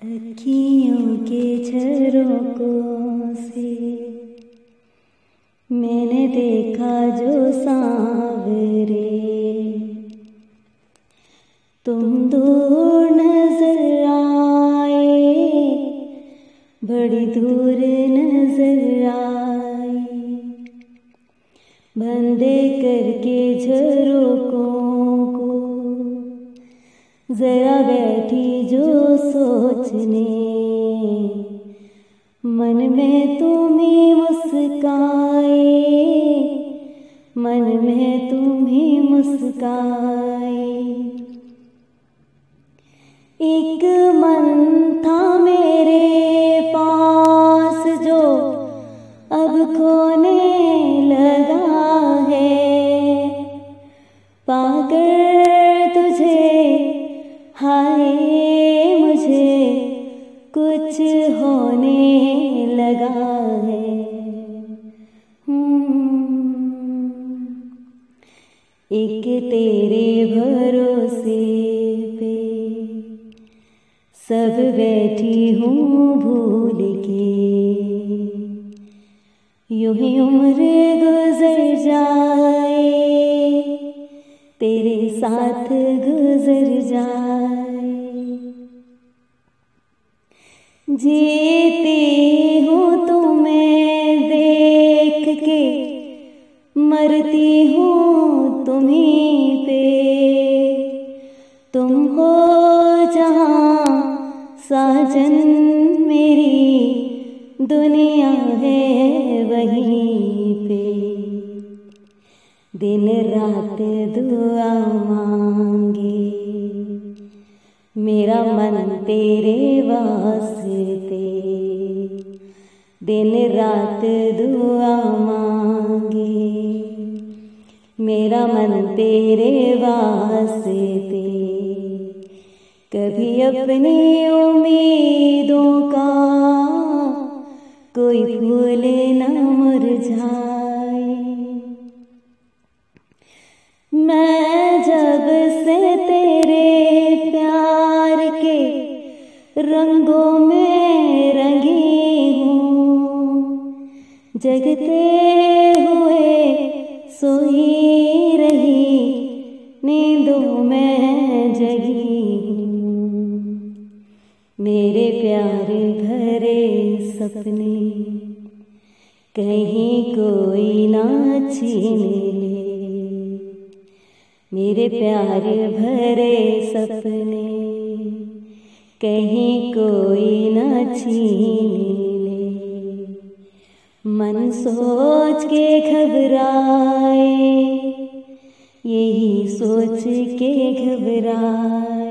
अखियों के झरोकों से मैंने देखा जो सांवरे, तुम दूर नजर आए, बड़ी दूर नजर आए। बंदे करके झरोकों को जरा बैठी जो सोचने, मन में तुम ही मुस्काए, मन में तुम ही मुस्काए। एक मन था मेरे पास जो अब खोने लगा है, पाकर तुझे हाय मुझे कुछ होने लगा है। एक तेरे भरोसे पे सब बैठी हूँ भूल के, यूं ही उम्र गुजर जाए, तेरे साथ गुजर जाए। जीती हूँ तुम्हें देख के, मरती हूँ तुम्हीं पे, तुम हो जहाँ साजन मेरी दुनिया है वहीं पे। दिन रात दुआ मांगे मेरा मन तेरे वास्ते, दिन रात दुआ मांगे मेरा मन तेरे वास्ते। कभी अपनी उम्मीदों का कोई फूल न मुरझाए। मैं जब से तेरे प्यार के रंगों में रंगी हूँ, जगते हुए सोई रही नींदों में जगी हूँ। मेरे प्यार भरे सपने कहीं कोई ना छीन ले, मेरे प्यार भरे सपने कहीं कोई ना छीन ले। मन सोच के घबराए, यही सोच के घबराए।